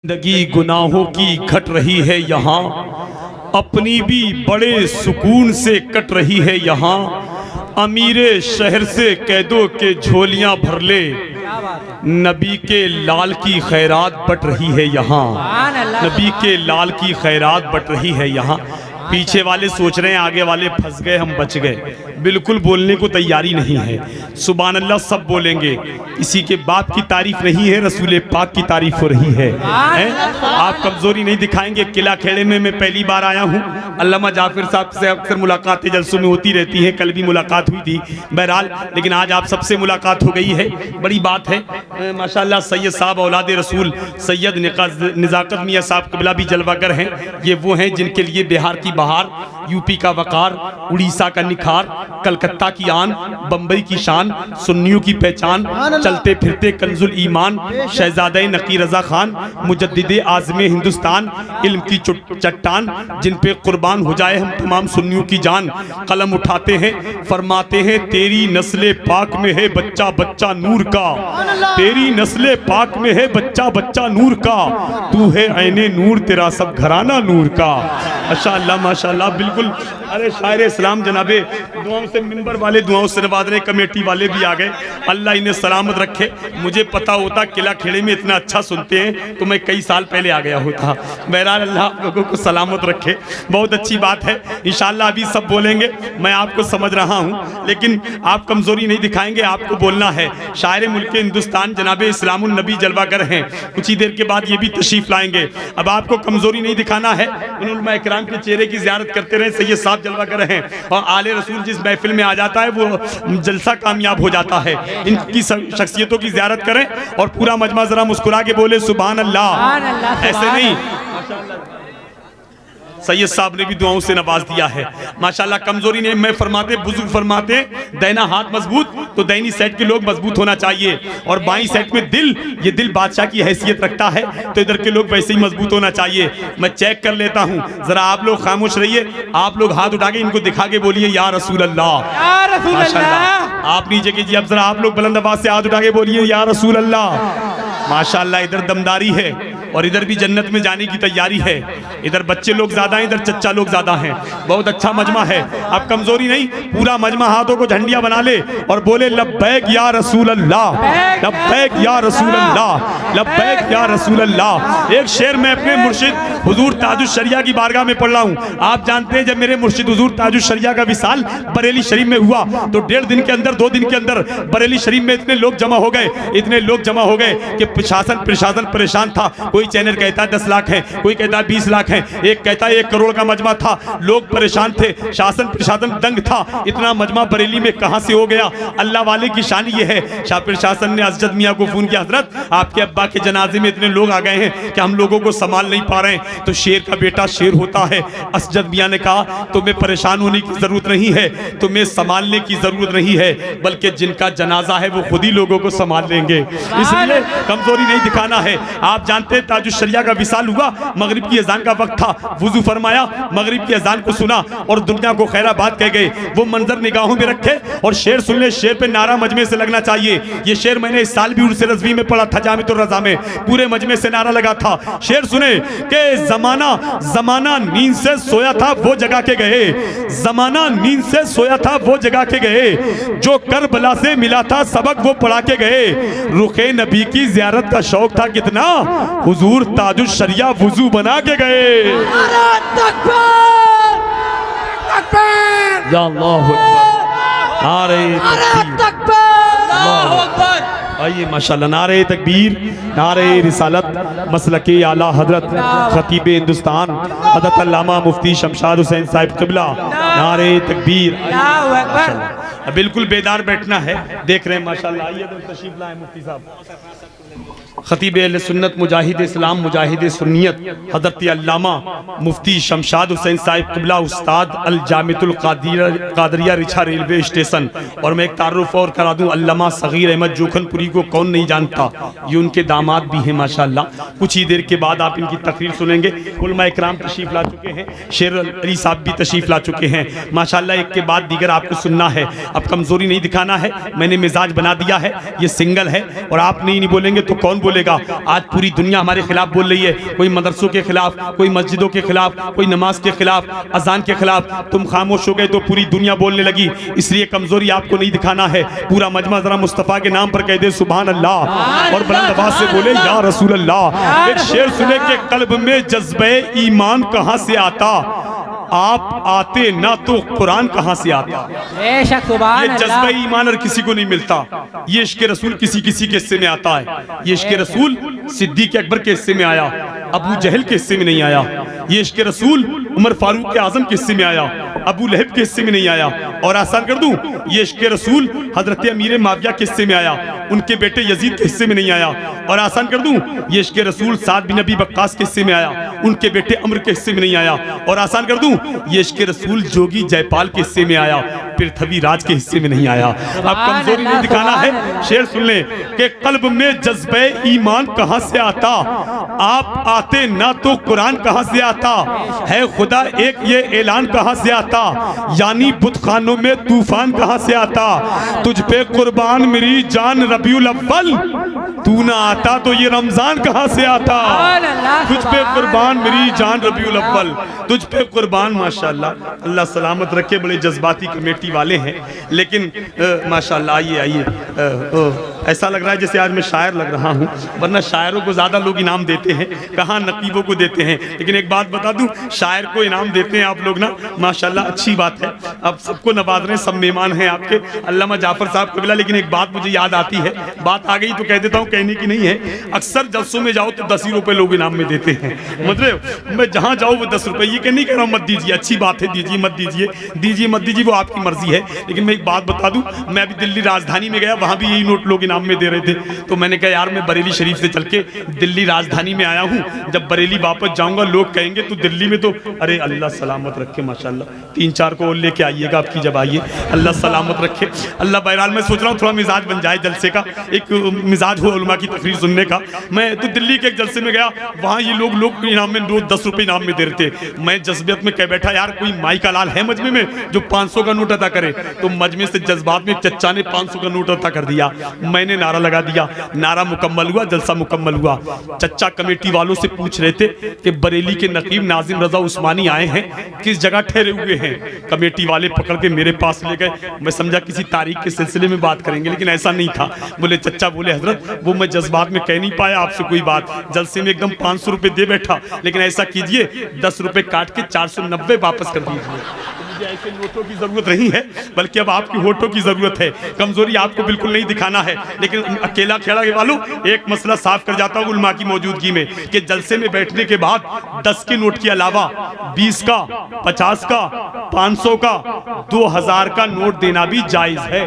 जिंदगी गुनाहों की घट रही है यहाँ, अपनी भी बड़े सुकून से कट रही है यहाँ। अमीरे शहर से कैदों के झोलियां भर ले, नबी के लाल की खैरात बट रही है यहाँ। नबी के लाल की खैरात बट रही है यहाँ। पीछे वाले सोच रहे हैं आगे वाले फंस गए, हम बच गए। बिल्कुल बोलने को तैयारी नहीं है। सुभान अल्लाह सब बोलेंगे। किसी के बाप की तारीफ नहीं है, रसूल पाक की तारीफ हो रही है। आप कमजोरी नहीं दिखाएंगे। किला खेड़े में मैं पहली बार आया हूँ। अल्लामा जाफिर साहब से अक्सर मुलाकातें जलसों में होती रहती हैं, कल भी मुलाकात हुई थी बहरहाल, लेकिन आज आप सबसे मुलाकात हो गई है, बड़ी बात है। माशाल्लाह सैयद साहब औलाद रसूल सैयद निजाकत मियाँ साहब कबला भी जलवागर हैं। ये वो हैं जिनके लिए बिहार की बहार, यूपी का वकार, उड़ीसा का निखार, कलकत्ता की आन, बम्बई की शान, सुन्नियों की पहचान, चलते फिरते कंजुल ईमान, शहजादे नकी रजा खान, मुजद्दिदे आज़मे हिंदुस्तान, इल्म की चट्टान, जिन पे कुर्बान हो जाए हम तमाम सुन्नियों की जान। कलम उठाते हैं फरमाते हैं, तेरी नस्ले पाक में है बच्चा बच्चा नूर का, तेरी नस्ले पाक में है बच्चा बच्चा नूर का, तू है ऐने नूर तेरा सब घराना नूर का। माशाअल्लाह माशाअल्लाह, बिल्कुल। अरे शायर इस्लाम जनाबे दुआओं से मिंबर वाले दुआओं से नवाज रहे, कमेटी वाले भी आ गए। अल्लाह इन्हें सलामत रखे। मुझे पता होता किला खेड़े में इतना अच्छा सुनते हैं तो मैं कई साल पहले आ गया होता। बहरहाल अल्लाह आप लोगों को सलामत रखे, बहुत अच्छी बात है। इंशाअल्लाह अभी सब बोलेंगे, मैं आपको समझ रहा हूँ, लेकिन आप कमजोरी नहीं दिखाएंगे, आपको बोलना है। शायर मुल्क हिंदुस्तान जनाबे इस्लामुल नबी जलवागर हैं, कुछ ही देर के बाद ये भी तशरीफ लाएंगे। अब आपको कमजोरी नहीं दिखाना है। उलमा इकराम के चेहरे की ज़ियारत करते रहे। सैयद साहब जलवागर हैं और आले रसूल जिस महफिल में आ जाता है वो जलसा कामयाब हो जाता है। इनकी शख्सियतों की ज़ियारत करें और पूरा मजमा जरा मुस्कुरा के बोले सुभान अल्लाह। ऐसे नहीं, सैयद साहब ने भी दुआओं से नवाज दिया है माशाल्लाह। कमजोरी नहीं, मैं फरमाते बुजुर्ग फरमाते दैना हाथ मजबूत तो दैनी सेट के लोग मजबूत होना चाहिए, और बाई सेट में दिल, ये दिल बादशाह की हैसियत रखता है तो इधर के लोग वैसे ही मजबूत होना चाहिए। मैं चेक कर लेता हूँ, जरा आप लोग खामोश रहिए। आप लोग हाथ उठा के इनको दिखा के बोलिए या रसूल अल्लाह। माशाल्लाह आप नीचे कीजिए। अब जरा आप लोग बुलंद आवाज से हाथ उठा के बोलिए या रसूल अल्लाह। माशाल्लाह इधर दमदारी है और इधर भी जन्नत में जाने की तैयारी है। इधर बच्चे लोग ज्यादा हैं, इधर चच्चा लोग ज्यादा हैं। बहुत अच्छा मजमा है। अब कमजोरी नहीं, पूरा मजमा हाथों को झंडियां बना ले और बोले लब्बैक या रसूल अल्लाह, लब्बैक या रसूल अल्लाह, लब्बैक या रसूल अल्लाह। एक शेर मैं अपने मुर्शिद हुजूर ताजुश शरिया की बारगाह में पढ़ रहा हूँ। आप जानते हैं जब मेरे मुर्शिद हुजूर ताजुश शरिया का विसाल बरेली शरीफ में हुआ तो 1.5 दिन के अंदर 2 दिन के अंदर बरेली शरीफ में इतने लोग जमा हो गए, इतने लोग जमा हो गए कि प्रशासन परेशान था। कोई चैनल कहता है 10 लाख है, कोई कहता है 20 लाख है, एक कहता है 1 करोड़ का मजमा था। लोग परेशान थे, शासन प्रशासन दंग था। इतना मजमा बरेली में कहां से हो गया? अल्लाह वाले की शान ये है, शाह प्रशासन ने असजद मियां को फोन किया, हजरत आपके अब्बा के जनाजे में इतने लोग आ गए हैं कि हम लोगों को संभाल नहीं पा रहे हैं। तो शेर का बेटा शेर होता है। असजद मियां ने कहा तुम्हें परेशान होने की जरूरत नहीं है, तुम्हें संभालने की जरूरत नहीं है, बल्कि जिनका जनाजा है वो खुद ही लोगों को संभाल लेंगे। इसलिए कमजोरी नहीं दिखाना है। आप जानते हैं ताजुश शरिया का विसाल हुआ, मगरिब की अजान का वक्त था, वुजू फरमाया, मगरिब की अजान को सुना और दुनिया को खैराबाद कह गए। वो मंजर निगाहों में रखे और शेर सुन ले। शेर पे नारा मजमे से लगना चाहिए। ये शेर मैंने इस साल भी उर्से रज़वी में पढ़ा था, जामितुर रज़ा में, पूरे मजमे से नारा लगा था। शेर सुने कि जमाना नींद से सोया था वो जगा के गए, जमाना नींद से सोया था वो जगा के गए, जो करबला से मिला था सबक वो पढ़ा के गए। रुखे नबी की ज़ियारत का शौक था कितना, हुजूर ताजुश शरिया वुजू बना के गए। या अल्लाहु अकबर, नारे तकबीर, आइए माशाल्लाह, नारे तकबीर, नारे रिसालत, मसलके आला हजरत खतीब हिंदुस्तान हज़रत अल्लामा मुफ्ती शमशाद हुसैन साहिब क़िबला, नारे तकबीर। बिल्कुल बेदार बैठना है, देख रहे हैं माशाल्लाह। आइए तो तशरीफ लाए मुफ्ती साहब। खतीब अहले सुन्नत मुजाहिद इस्लाम मुजाहिद सुन्नियत हज़रत अल्लामा मुफ्ती शमशाद हुसैन साहिब क़िबला, उस्ताद अल जामितुल कादरिया रिछा रेलवे स्टेशन। और मैं एक तारुफ और करा दूं, अल्लामा सगीर अहमद जोखनपुरी को कौन नहीं जानता, ये उनके दामाद भी हैं माशाल्लाह। कुछ ही देर के बाद आप इनकी तकरीर सुनेंगे। उलमा इकराम तशरीफ ला चुके हैं, शेर अली साहब भी तशरीफ ला चुके हैं माशाल्लाह। एक के बाद दीगर आपको सुनना है। अब कमजोरी नहीं दिखाना है, मैंने मिजाज बना दिया है, ये सिंगल है और आप नहीं बोलेंगे तो कौन बोलेंगे? बोलेगा। आज पूरी दुनिया हमारे खिलाफ बोल रही है, कोई मदरसों के खिलाफ, कोई मस्जिदों के खिलाफ, कोई नमाज के खिलाफ, अजान के खिलाफ। तुम खामोश हो गए तो पूरी दुनिया बोलने लगी। इसलिए कमजोरी आपको नहीं दिखाना है। पूरा मजमा जरा मुस्तफ़ा के नाम पर कह दे सुभान अल्लाह और बुलंद आवाज से बोले या रसूल अल्लाह। एक शेर सुने के कल्ब में जज्बे ईमान कहां से आता, आप आते ना तो कुरान कहां से आता। ये जज्बा ईमान और किसी को नहीं मिलता। ये इश्क रसूल किसी किसी के हिस्से में आता है। ये इश्क रसूल सिद्दीक अकबर के हिस्से में आया, अबू जहल के हिस्से में नहीं आया। ये इश्क रसूल उमर फारूक के आजम के हिस्से में आया, अबू लहब के हिस्से में नहीं आया। और आसान कर दूं, ये इश्क रसूल हजरत अमीर माविया के हिस्से में आया, उनके बेटे यजीद के हिस्से में नहीं आया। और आसान कर दूं, ये इश्क रसूल साद बिन नबी वक्कास के हिस्से में आया, उनके बेटे अमर के हिस्से में नहीं आया। और आसान कर दूं, ये इश्क रसूल जोगी जयपाल के हिस्से में आया, पृथ्वी राज के हिस्से में नहीं आया। अब कमजोरी नहीं दिखाना है। शेर सुन ले कि कल्ब में जज्बे ईमान कहां से आता, आप आते ना तो कुरान कहां से आता, है खुदा एक ये ऐलान कहां से आता, यानी बुतखानों में तूफान कहां से आता। तुझ पे कुर्बान मेरी जान रबीउल अव्वल, तू ना आता तो ये रमजान कहां से आता। तुझ पे कुर्बान मेरी जान रबीउल अव्वल, तुझ पे कुर्बान। माशाल्लाह, अल्लाह सलामत रखे। बड़े जज्बाती कमेटी वाले हैं, लेकिन माशाल्लाह आइए आइए। ऐसा लग रहा है जैसे आज मैं शायर लग रहा हूँ, वरना शायरों को ज़्यादा लोग इनाम देते हैं, कहाँ नकीबों को देते हैं। लेकिन एक बात बता दूँ, शायर को इनाम देते हैं आप लोग ना, माशाल्लाह अच्छी बात है। अब सबको नवाज रहे हैं, सब मेहमान हैं आपके, अल्लामा जाफर साहब कबीला। लेकिन एक बात मुझे याद आती है, बात आ गई तो कह देता हूँ, कहने की नहीं है। अक्सर जलसों में जाओ तो 10 ही रुपये लोग इनाम में देते हैं। मतलब मैं जहाँ जाऊँ वो 10 रुपये, ये नहीं कह रहा हूँ मत दीजिए, अच्छी बात है, दीजिए मत दीजिए, दीजिए मत दीजिए, वो आपकी मर्जी है। लेकिन मैं एक बात बता दूँ, मैं अभी दिल्ली राजधानी में गया, वहाँ भी यही नोट लोग इनाम में दे रहे थे। तो मैंने कहा यार मैं बरेली शरीफ से चल के दिल्ली राजधानी में आया हूँ, जब बरेली वापस जाऊंगा लोग कहेंगे तो दिल्ली में तो, अरे अल्लाह सलामत रखे माशाल्लाह, 3-4 को और लेके आइएगा आपकी जब आइए, अल्लाह सलामत रखे। अल्लाह बहरहाल मैं सोच रहा हूँ थोड़ा मिजाज बन जाए जलसे का, एक मिजाज हो उलमा की तकरीर सुनने का। मैं तो दिल्ली के एक जलसे में गया, वहाँ ये लोग इनाम में रोज 10 रुपये इनाम में दे रहे थे। मैं जज्बियत में कह बैठा यार कोई माई का लाल है मजमे में जो 500 का नोट अदा करे। तो मजमे से जज्बात में चच्चा ने 500 का नोट अदा कर दिया, मैंने नारा लगा दिया, नारा मुकम्मल हुआ, जलसा मुकम्मल हुआ। चच्चा कमेटी वालों से पूछ रहे थे कि बरेली के नकीब नाजिम रजा उस्मानी आए हैं, किस जगह ठहरे हुए हैं। कमेटी वाले पकड़ के मेरे पास ले गए, मैं समझा किसी तारीख के सिलसिले में बात करेंगे, लेकिन ऐसा नहीं था। बोले चच्चा, बोले हजरत वो मैं जज्बात में कह नहीं पाया आपसे कोई बात, जलसे में एकदम 500 रुपये दे बैठा, लेकिन ऐसा कीजिए 10 रुपये काट के 490 वापस कर दीजिए। ऐसे नोटों की जरूरत नहीं है, बल्कि अब आपकी होठों की जरूरत है। कमजोरी आपको बिल्कुल नहीं दिखाना है, लेकिन अकेला खेड़ा के वालों एक मसला साफ कर जाता हूँ उलमा की मौजूदगी में, कि जलसे में बैठने के बाद 10 के नोट के अलावा 20 का, 50 का, 500 का, 2000 का नोट देना भी जायज है।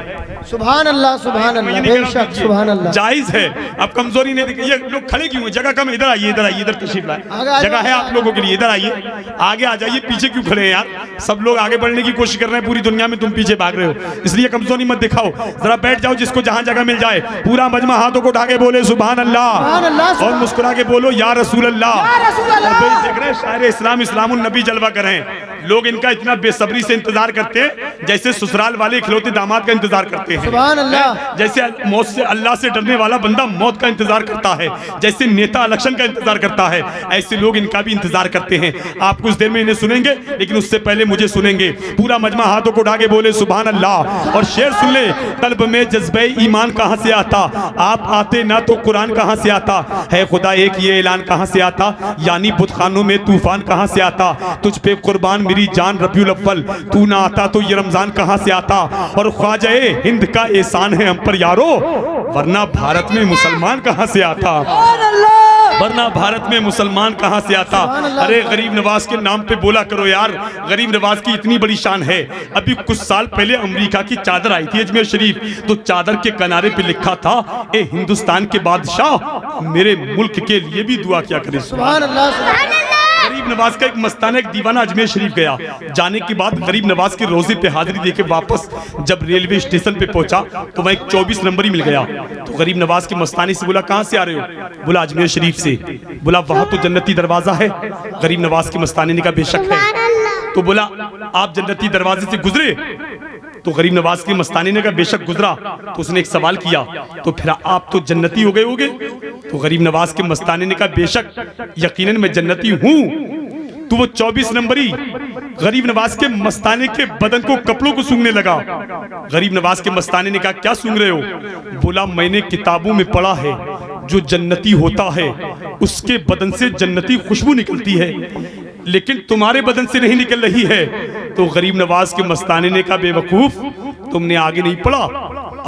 सुभान अल्लाह, सुभान अल्लाह, बेशक सुभान अल्लाह, जायज है। अब कमजोरी नहीं दिखी। ये लोग खड़े क्यों हैं? जगह कम, इधर आइए, इधर आइए, इधर तशरीफ लाए, जगह है आप लोगों के लिए, इधर आइए, आगे आ जाइए, पीछे क्यों खड़े हैं यार? सब लोग आगे बढ़ने की कोशिश कर रहे हैं पूरी दुनिया में, तुम पीछे भाग रहे हो, इसलिए कमजोरी मत दिखाओ, जरा बैठ जाओ, जिसको जहां जगह मिल जाए। पूरा मजमा हाथों को उठा के बोले सुभान अल्लाह और मुस्कुरा के बोलो या रसूल अल्लाह। देख रहे हैं शायर इस्लाम इस्लामुन नबी जलवा कर रहे हैं। लोग इनका इतना बेसब्री से इंतजार करते हैं जैसे ससुराल वाले इखलौते दामाद का इंतजार करते हैं। सुभान अल्लाह। जैसे मौत से, अल्लाह से डरने वाला बंदा मौत का इंतजार करता है, जैसे नेता इलेक्शन का इंतजार करता है, ऐसे लोग इनका भी इंतजार करते हैं। आप कुछ देर में इन्हें सुनेंगे, लेकिन उससे पहले मुझे सुनेंगे। पूरा मजमा हाथों को उठा के बोले सुभान अल्लाह और शेर सुन ले, कल्ब में जज्बे ईमान कहां से आता, आप आते ना तो कुरान कहां से आता, है खुदा एक ये ऐलान कहां से आता, यानी बुतखानों में तूफान कहां से आता। तुझ पे कुर्बान मेरी जान रबीउल अव्वल, तू ना आता तो ये रमजान कहां से आता। और ख्वाजाए हिंद का एहसान है हम पर यारो, वरना भारत में मुसलमान कहां से आता, वरना भारत में मुसलमान कहां से आता। अरे गरीब नवाज के नाम पे बोला करो यार, गरीब नवाज की इतनी बड़ी शान है। अभी कुछ साल पहले अमेरिका की चादर आई थी अजमेर शरीफ, तो चादर के किनारे पे लिखा था, ए हिंदुस्तान के बादशाह मेरे मुल्क के लिए भी दुआ किया करे। सुभान अल्लाह। गरीब नवाज का एक मस्ताना, एक दीवाना अजमेर शरीफ गया, जाने के बाद गरीब नवाज के रोजे पे हाजिरी देके वापस जब रेलवे स्टेशन पे पहुंचा तो वह एक 24 नंबर ही मिल गया। तो गरीब नवाज के मस्तानी से बोला कहां से आ रहे हो? बोला अजमेर शरीफ से। बोला वहां तो जन्नती दरवाजा है। गरीब नवाज के मस्तानी ने कहा बेशक है। तो बोला आप जन्नती दरवाजे से गुजरे? तो गरीब नवाज के मस्तानी ने कहा बेशक गुजरा। तो उसने एक सवाल किया, तो फिर आप तो जन्नती हो गए होगे? तो गरीब नवाज के मस्ताने ने कहा बेशक यकीनन मैं जन्नती हूं। तो वो 24 नंबरी गरीब नवाज के मस्ताने के बदन को, कपड़ों को सूंघने लगा। गरीब नवाज के मस्ताने ने कहा क्या सूंघ रहे हो? बोला मैंने किताबों में पढ़ा है जो जन्नती होता है उसके बदन से जन्नती खुशबू निकलती है, लेकिन तुम्हारे बदन से नहीं निकल रही है। तो गरीब नवाज के मस्ताने ने कहा बेवकूफ, तुमने आगे नहीं पढ़ा,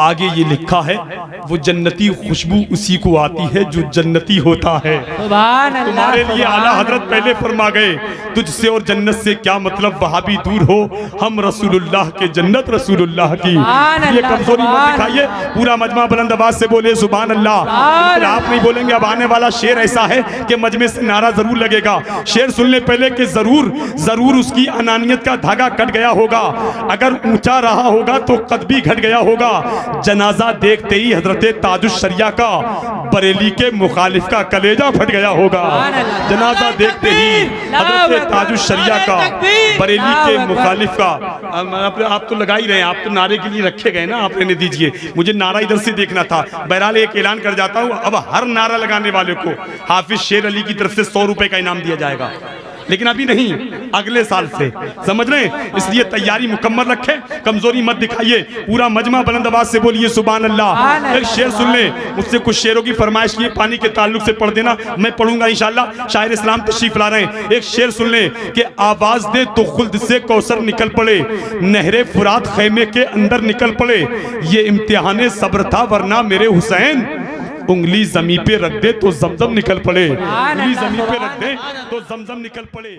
आगे ये लिखा है वो जन्नती खुशबू उसी को आती है जो जन्नती होता है। तुम्हारे लिए आला हजरत पहले फरमा गए तुझसे और जन्नत से क्या मतलब, वहां भी दूर हो, हम रसूलुल्लाह के जन्नत रसूलुल्लाह की। ये कमजोरी मत दिखाइए, पूरा मजमा बुलंद आवाज से बोले सुभान अल्लाह। आप नहीं बोलेंगे, अब आने वाला शेर ऐसा है कि मजमे से नारा जरूर लगेगा। शेर सुनने पहले कि जरूर जरूर उसकी अनानियत का धागा कट गया होगा, अगर ऊंचा रहा होगा तो कद भी घट गया होगा। जनाजा देखते ही हजरत ताजुश शरिया का बरेली के मुखालिफ का कलेजा फट गया होगा। जनाजा देखते ही हजरत ताजुश शरिया का बरेली के मुखालिफ का। आप तो लगा ही रहे हैं, आप तो नारे के लिए रखे गए ना, आप रहने दीजिए, मुझे नारा इधर से देखना था। बहरहाल एक ऐलान कर जाता हूँ, अब हर नारा लगाने वाले को हाफिज शेर अली की तरफ से 100 रुपए का इनाम दिया जाएगा, लेकिन अभी नहीं, अगले साल से, समझ रहे हैं? इसलिए तैयारी मुकम्मल रखें, कमजोरी मत दिखाइए। पूरा मजमा बुलंद आवाज से बोलिए सुभान अल्लाह। एक शेर सुन ले, मुझसे कुछ शेरों की फरमाइश की, पानी के ताल्लुक से पढ़ देना, मैं पढ़ूंगा इंशाल्लाह। शायर इस्लाम तशरीफ ला रहे हैं, एक शेर सुन ले कि आवाज दे तो खुल्द से कौसर निकल पड़े, नहरे फुरात खैमे के अंदर निकल पड़े, ये इम्तिहान सब्र था वरना मेरे हुसैन, उंगली जमी पे रख दे तो जमजम निकल पड़े, उंगली जमी पे रख दे तो जमजम निकल पड़े।